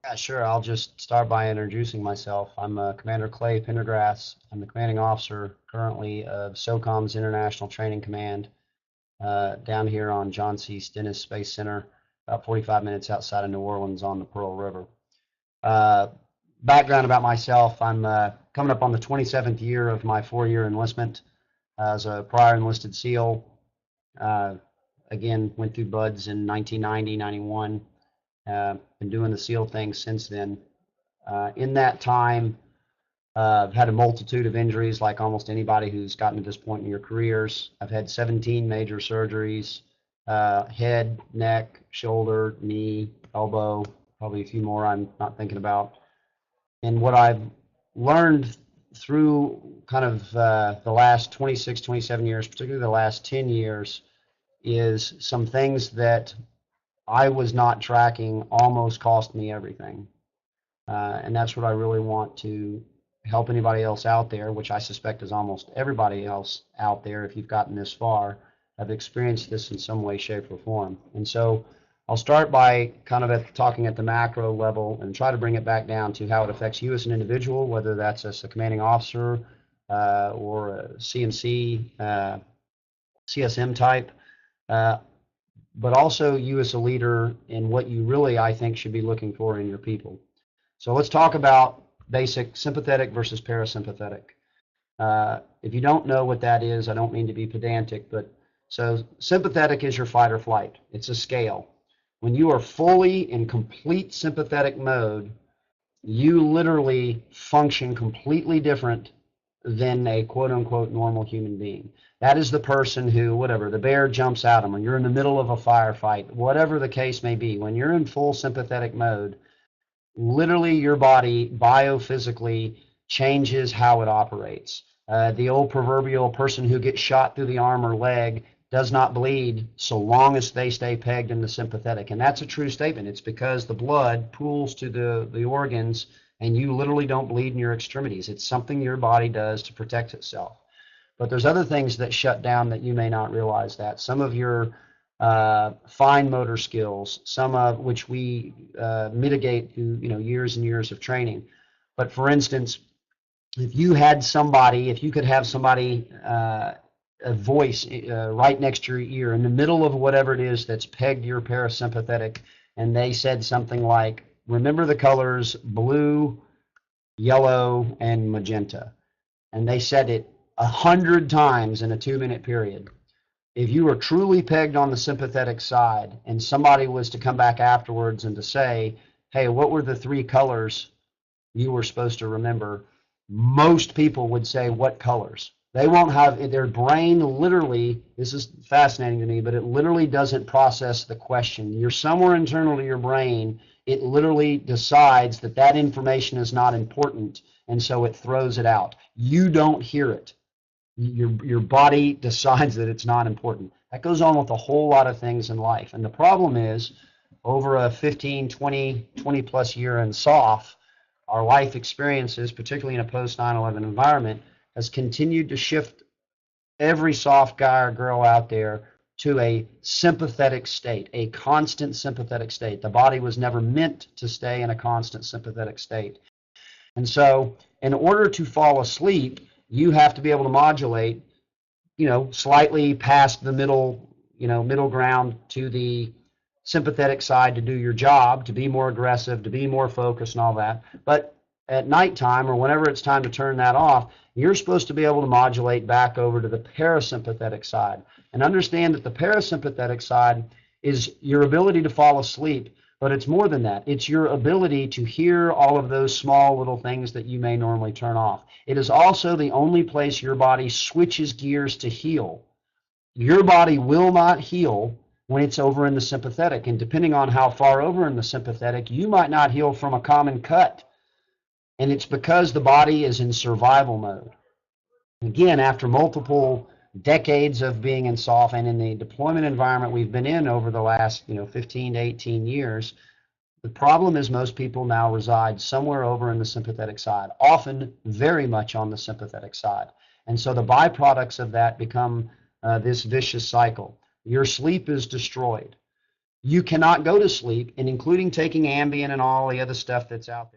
Yeah, sure. I'll just start by introducing myself. I'm Commander Clay Pendergrass. I'm the commanding officer currently of SOCOM's International Training Command down here on John C. Stennis Space Center, about 45 minutes outside of New Orleans on the Pearl River. Uh, Background about myself, I'm coming up on the 27th year of my 4-year enlistment as a prior enlisted SEAL. Uh, Again, went through BUDS in 1990, 91. Been doing the SEAL thing since then. In that time, I've had a multitude of injuries, like almost anybody who's gotten to this point in your careers. I've had 17 major surgeries, head, neck, shoulder, knee, elbow, probably a few more I'm not thinking about. And what I've learned through kind of the last 26, 27 years, particularly the last 10 years, is some things that I was not tracking almost cost me everything. And that's what I really want to help anybody else out there, which I suspect is almost everybody else out there, if you've gotten this far, have experienced this in some way, shape, or form. And so I'll start by kind of talking at the macro level and try to bring it back down to how it affects you as an individual, whether that's as a commanding officer or a CMC, CSM type, uh, but also you as a leader in what you really, I think, should be looking for in your people. So let's talk about basic sympathetic versus parasympathetic. If you don't know what that is, I don't mean to be pedantic, but so sympathetic is your fight or flight. It's a scale. When you are fully in complete sympathetic mode, you literally function completely different than a quote unquote normal human being. That is the person who, whatever, the bear jumps at them, or you're in the middle of a firefight, whatever the case may be. When you're in full sympathetic mode, literally your body biophysically changes how it operates. The old proverbial person who gets shot through the arm or leg does not bleed so long as they stay pegged in the sympathetic. And that's a true statement. It's because the blood pools to the organs and you literally don't bleed in your extremities. It's something your body does to protect itself. But there's other things that shut down that you may not realize that. Some of your fine motor skills, some of which we mitigate through years and years of training. But for instance, if you had somebody, if you could have somebody, a voice right next to your ear in the middle of whatever it is that's pegged your parasympathetic, and they said something like, remember the colors blue, yellow, and magenta. And they said it 100 times in a 2-minute period. If you were truly pegged on the sympathetic side and somebody was to come back afterwards and to say, hey, what were the 3 colors you were supposed to remember? Most people would say, what colors? They won't have, their brain literally, this is fascinating to me, but it literally doesn't process the question. You're somewhere internal to your brain, it literally decides that that information is not important, and so it throws it out. You don't hear it. Your body decides that it's not important. That goes on with a whole lot of things in life. And the problem is, over a 15, 20 plus year in SOF, our life experiences, particularly in a post 9/11 environment, has continued to shift every SOF guy or girl out there to a sympathetic state, a constant sympathetic state. The body was never meant to stay in a constant sympathetic state. And so in order to fall asleep, you have to be able to modulate, slightly past the middle ground to the sympathetic side to do your job, to be more aggressive, to be more focused and all that. But at nighttime or whenever it's time to turn that off, you're supposed to be able to modulate back over to the parasympathetic side. And understand that the parasympathetic side is your ability to fall asleep, but it's more than that. It's your ability to hear all of those small little things that you may normally turn off. It is also the only place your body switches gears to heal. Your body will not heal when it's over in the sympathetic. And depending on how far over in the sympathetic, you might not heal from a common cut. And it's because the body is in survival mode. Again, after multiple decades of being in SOF and in the deployment environment we've been in over the last 15 to 18 years, the problem is most people now reside somewhere over in the sympathetic side, often very much on the sympathetic side. And so the byproducts of that become this vicious cycle. Your sleep is destroyed. you cannot go to sleep, and including taking Ambien and all the other stuff that's out there.